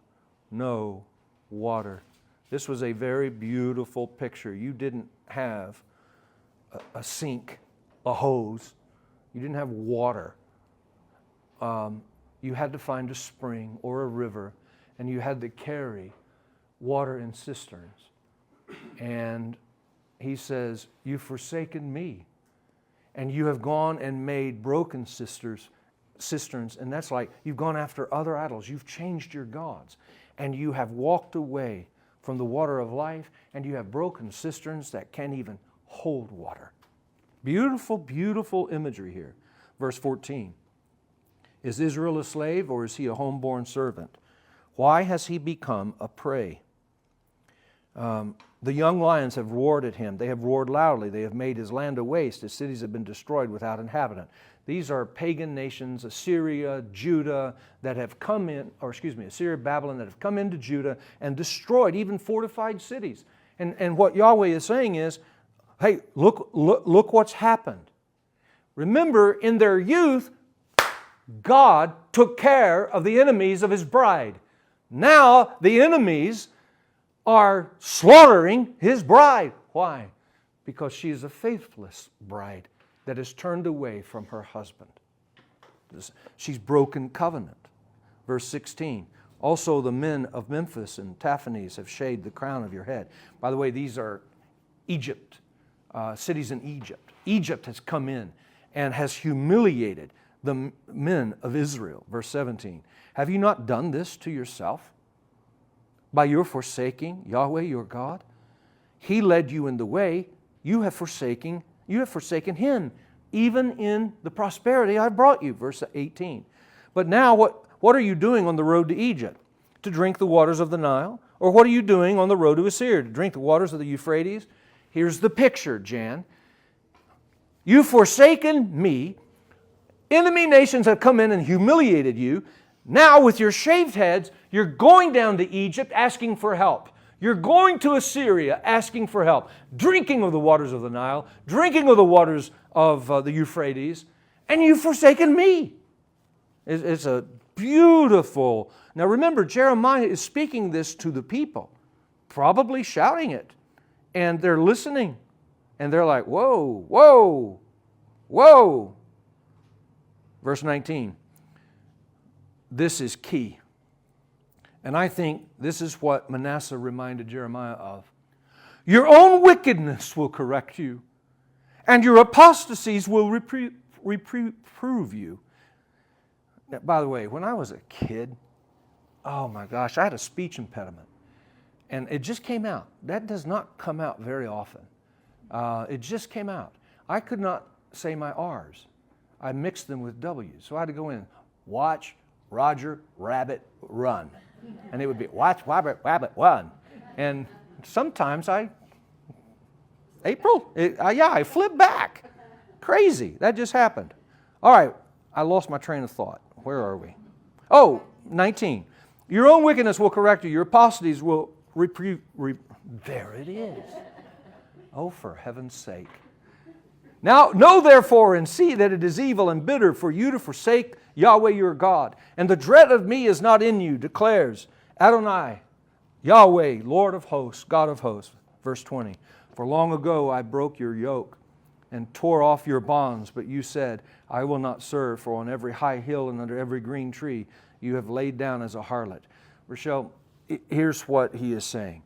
no water. This was a very beautiful picture. You didn't have a sink, a hose. You didn't have water. You had to find a spring or a river, and you had to carry water in cisterns. And he says, you've forsaken me, and you have gone and made broken cisterns, and that's like you've gone after other idols. You've changed your gods, and you have walked away from the water of life, and you have broken cisterns that can't even hold water. Beautiful, beautiful imagery here. Verse 14. Is Israel a slave, or is he a homeborn servant? Why has he become a prey? The young lions have roared at him. They have roared loudly. They have made his land a waste. His cities have been destroyed without inhabitant. These are pagan nations, Assyria, Judah, that have come in, Assyria, Babylon, that have come into Judah and destroyed even fortified cities. And what Yahweh is saying is, hey, look what's happened. Remember, in their youth, God took care of the enemies of His bride. Now the enemies are slaughtering His bride. Why? Because she is a faithless bride that has turned away from her husband. She's broken covenant. Verse 16. Also the men of Memphis and Taphanes have shaved the crown of your head. By the way, these are Egypt, cities in Egypt. Egypt has come in and has humiliated the men of Israel. Verse 17. Have you not done this to yourself? By your forsaking Yahweh your God? He led you in the way. You have forsaken Him, even in the prosperity I brought you. Verse 18. But now what are you doing on the road to Egypt? To drink the waters of the Nile? Or what are you doing on the road to Assyria? To drink the waters of the Euphrates? Here's the picture, Jan. You've forsaken me. Enemy nations have come in and humiliated you. Now with your shaved heads, you're going down to Egypt asking for help. You're going to Assyria asking for help. Drinking of the waters of the Nile, drinking of the waters of the Euphrates, and you've forsaken me. It's a beautiful... Now remember, Jeremiah is speaking this to the people, probably shouting it. And they're listening. And they're like, whoa, whoa, whoa. Verse 19. This is key. And I think this is what Manasseh reminded Jeremiah of. Your own wickedness will correct you, and your apostasies will reprove you. Now, by the way, when I was a kid, oh my gosh, I had a speech impediment. And it just came out. That does not come out very often. It just came out. I could not say my R's. I mixed them with W's. So I had to go in, watch, Roger, rabbit, run. And it would be, watch, rabbit, run. And sometimes I flipped back. Crazy. That just happened. All right, I lost my train of thought. Where are we? Oh, 19. Your own wickedness will correct you. Your apostasy will there it is. Oh, for heaven's sake. Now, know therefore and see that it is evil and bitter for you to forsake Yahweh your God. And the dread of me is not in you, declares Adonai, Yahweh, Lord of hosts, God of hosts. Verse 20. For long ago I broke your yoke and tore off your bonds, but you said, I will not serve, for on every high hill and under every green tree you have laid down as a harlot. Rochelle, here's what he is saying.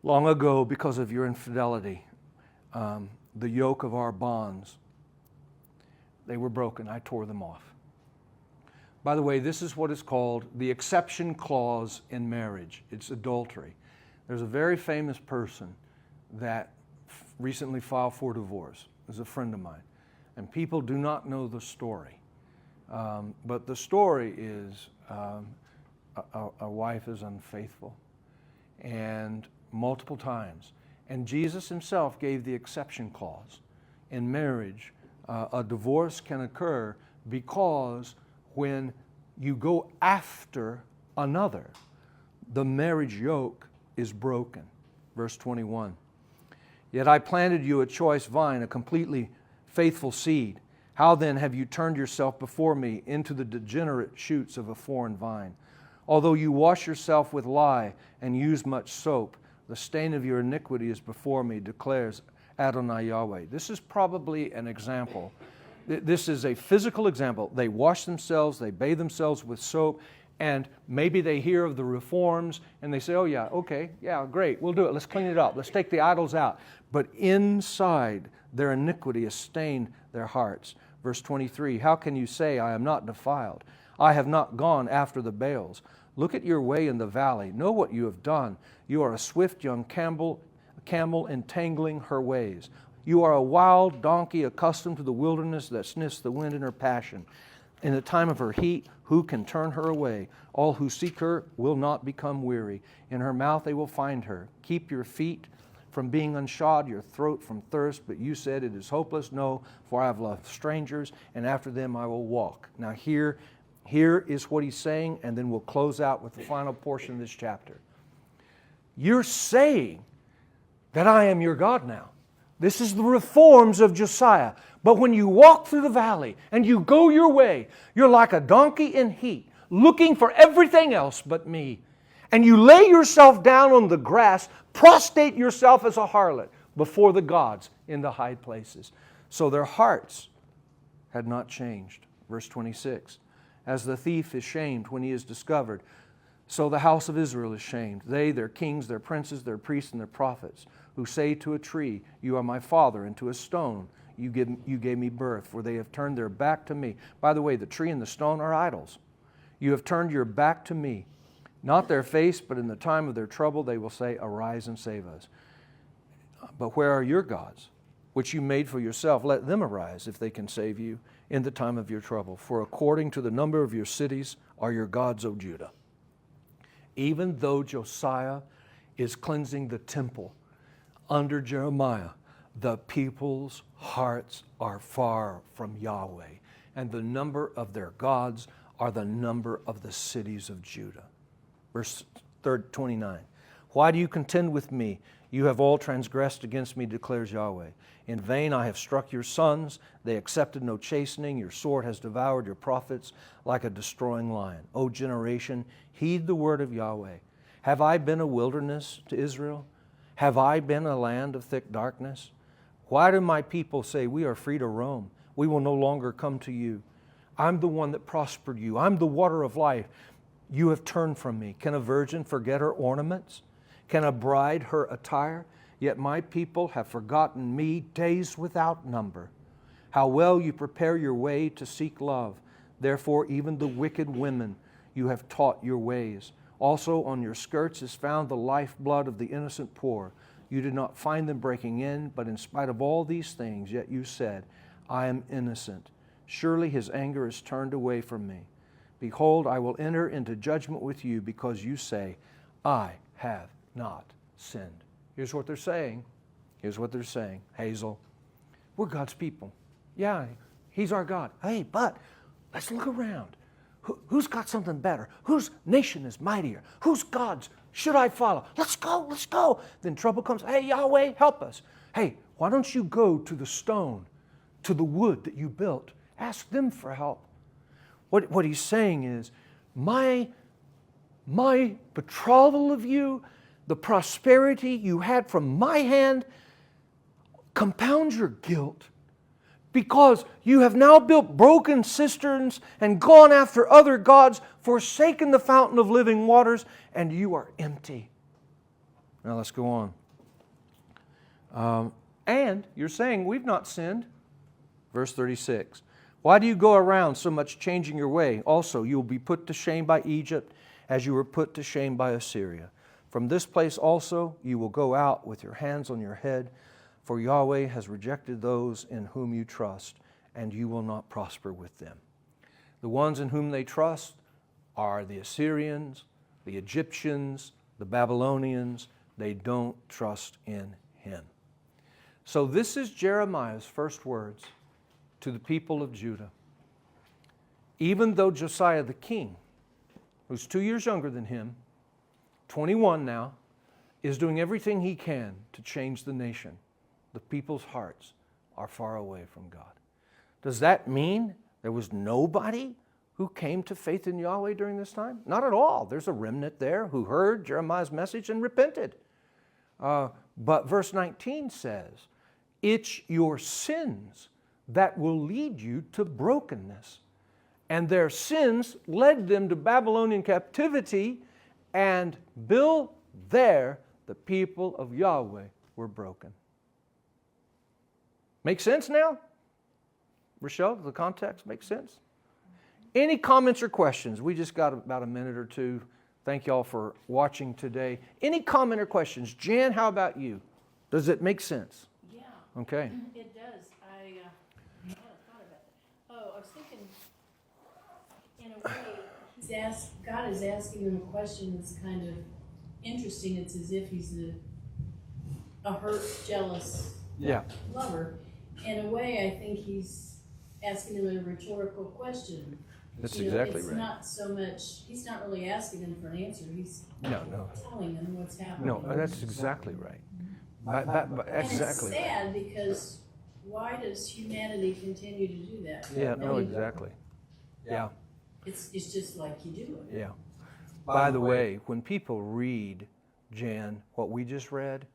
Long ago, because of your infidelity, the yoke of our bonds, they were broken. I tore them off. By the way, this is what is called the exception clause in marriage. It's adultery. There's a very famous person that recently filed for divorce. It was a friend of mine. And people do not know the story. But the story is a wife is unfaithful, and multiple times. And Jesus himself gave the exception clause. In marriage, a divorce can occur because when you go after another, the marriage yoke is broken. Verse 21. Yet I planted you a choice vine, a completely faithful seed. How then have you turned yourself before me into the degenerate shoots of a foreign vine? Although you wash yourself with lye and use much soap, the stain of your iniquity is before me, declares Adonai Yahweh. This is probably an example. This is a physical example. They wash themselves, they bathe themselves with soap, and maybe they hear of the reforms and they say, oh yeah, okay, yeah, great, we'll do it. Let's clean it up. Let's take the idols out. But inside, their iniquity has stained their hearts. Verse 23, how can you say, I am not defiled? I have not gone after the Baals. Look at your way in the valley. Know what you have done. You are a swift young camel entangling her ways. You are a wild donkey accustomed to the wilderness that sniffs the wind in her passion. In the time of her heat, who can turn her away? All who seek her will not become weary. In her mouth they will find her. Keep your feet from being unshod, your throat from thirst. But you said, it is hopeless. No, for I have loved strangers, and after them I will walk. Now here is what he's saying, and then we'll close out with the final portion of this chapter. You're saying that I am your God now. This is the reforms of Josiah. But when you walk through the valley and you go your way, you're like a donkey in heat, looking for everything else but me. And you lay yourself down on the grass, prostrate yourself as a harlot before the gods in the high places. So their hearts had not changed. Verse 26, as the thief is shamed when he is discovered, so the house of Israel is shamed. They, their kings, their princes, their priests, and their prophets, who say to a tree, you are my father, and to a stone, you gave me birth, for they have turned their back to me. By the way, the tree and the stone are idols. You have turned your back to me. Not their face, but in the time of their trouble they will say, arise and save us. But where are your gods, which you made for yourself? Let them arise, if they can save you, in the time of your trouble. For according to the number of your cities are your gods, O Judah. Even though Josiah is cleansing the temple under Jeremiah, the people's hearts are far from Yahweh, and the number of their gods are the number of the cities of Judah. Verse 29. Why do you contend with me? You have all transgressed against me, declares Yahweh. In vain I have struck your sons. They accepted no chastening. Your sword has devoured your prophets like a destroying lion. O generation, heed the word of Yahweh. Have I been a wilderness to Israel? Have I been a land of thick darkness? Why do my people say, we are free to roam? We will no longer come to you. I'm the one that prospered you. I'm the water of life. You have turned from me. Can a virgin forget her ornaments? Can a bride her attire? Yet my people have forgotten me days without number. How well you prepare your way to seek love. Therefore, even the wicked women you have taught your ways. Also on your skirts is found the lifeblood of the innocent poor. You did not find them breaking in, but in spite of all these things, yet you said, I am innocent. Surely his anger is turned away from me. Behold, I will enter into judgment with you because you say, I have not sinned. Here's what they're saying. Here's what they're saying. Hazel, we're God's people. Yeah, He's our God. Hey, but let's look around. Who's got something better? Whose nation is mightier? Whose gods should I follow? Let's go, let's go. Then trouble comes. Hey, Yahweh, help us. Hey, why don't you go to the stone, to the wood that you built? Ask them for help. What he's saying is, my betrothal of you, the prosperity you had from my hand, compounds your guilt. Because you have now built broken cisterns and gone after other gods, forsaken the fountain of living waters, and you are empty. Now let's go on. And you're saying we've not sinned. Verse 36. Why do you go around so much changing your way? Also, you will be put to shame by Egypt as you were put to shame by Assyria. From this place also you will go out with your hands on your head, for Yahweh has rejected those in whom you trust, and you will not prosper with them. The ones in whom they trust are the Assyrians, the Egyptians, the Babylonians. They don't trust in him. So this is Jeremiah's first words to the people of Judah. Even though Josiah the king, who's 2 years younger than him, 21 now, is doing everything he can to change the nation, the people's hearts are far away from God. Does that mean there was nobody who came to faith in Yahweh during this time? Not at all. There's a remnant there who heard Jeremiah's message and repented. But verse 19 says, it's your sins that will lead you to brokenness. And their sins led them to Babylonian captivity, and there the people of Yahweh were broken. Make sense now? Rochelle, does the context make sense? Any comments or questions? We just got about a minute or two. Thank you all for watching today. Any comment or questions? Jan, how about you? Does it make sense? Yeah. Okay. It does. I thought about that. Oh, I was thinking, in a way, God is asking him a question that's kind of interesting. It's as if he's a hurt, jealous lover. In a way, I think he's asking him a rhetorical question. That's exactly it's right. not so much, he's not really asking them for an answer. He's telling them what's happening. No, that's exactly right. And Exactly it's sad because why does humanity continue to do that? Yeah, no, exactly. Yeah. It's just like you do it. Yeah. By the way, when people read, Jan, what we just read,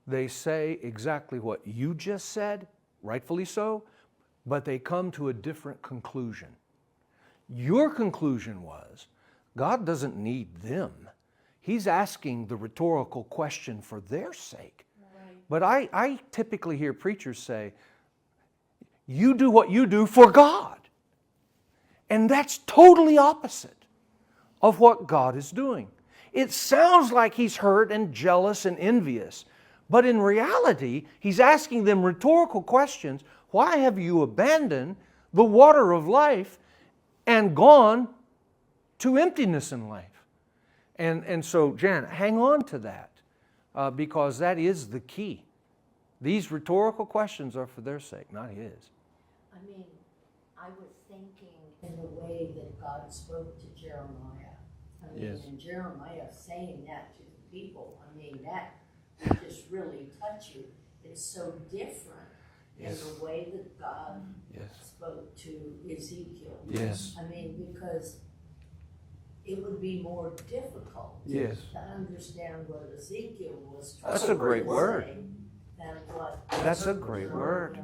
they say exactly what you just said, rightfully so, but they come to a different conclusion. Your conclusion was, God doesn't need them. He's asking the rhetorical question for their sake. Right. But I typically hear preachers say, you do what you do for God. And that's totally opposite of what God is doing. It sounds like he's hurt and jealous and envious, but in reality, he's asking them rhetorical questions. Why have you abandoned the water of life and gone to emptiness in life? And so, Jan, hang on to that because that is the key. These rhetorical questions are for their sake, not his. I mean, I was thinking in the way that God spoke to Jeremiah. I mean, Yes. and Jeremiah saying that to the people, I mean, that would just really touch you. It's so different in the way that God spoke to Ezekiel. Yes. I mean, because it would be more difficult Yes. to understand what Ezekiel was trying That's a great to word. say than what That's a great word.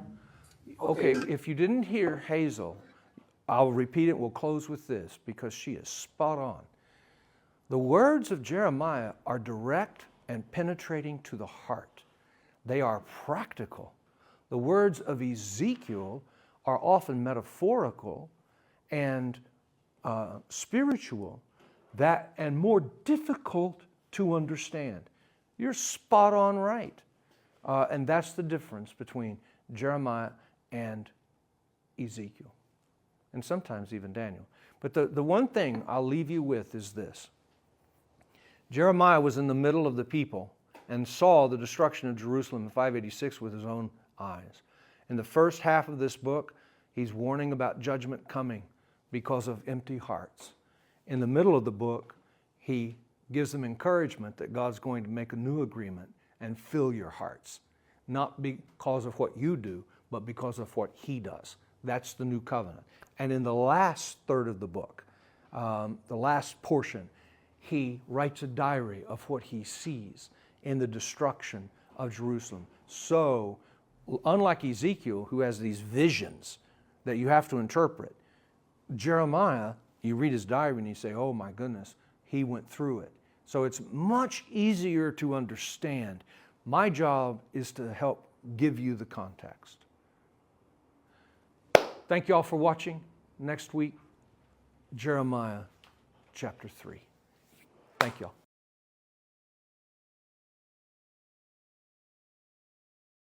Okay, if you didn't hear Hazel, I'll repeat it. We'll close with this because she is spot on. The words of Jeremiah are direct and penetrating to the heart. They are practical. The words of Ezekiel are often metaphorical and spiritual, and more difficult to understand. You're spot on right. And that's the difference between Jeremiah and Ezekiel, and sometimes even Daniel. But the one thing I'll leave you with is this. Jeremiah was in the middle of the people and saw the destruction of Jerusalem in 586 with his own eyes. In the first half of this book, he's warning about judgment coming because of empty hearts. In the middle of the book, he gives them encouragement that God's going to make a new agreement and fill your hearts, not because of what you do, but because of what he does. That's the new covenant. And in the last third of the book, the last portion, he writes a diary of what he sees in the destruction of Jerusalem. So, unlike Ezekiel, who has these visions that you have to interpret, Jeremiah, you read his diary and you say, oh my goodness, he went through it. So it's much easier to understand. My job is to help give you the context. Thank you all for watching. Next week, Jeremiah chapter 3. Thank you all.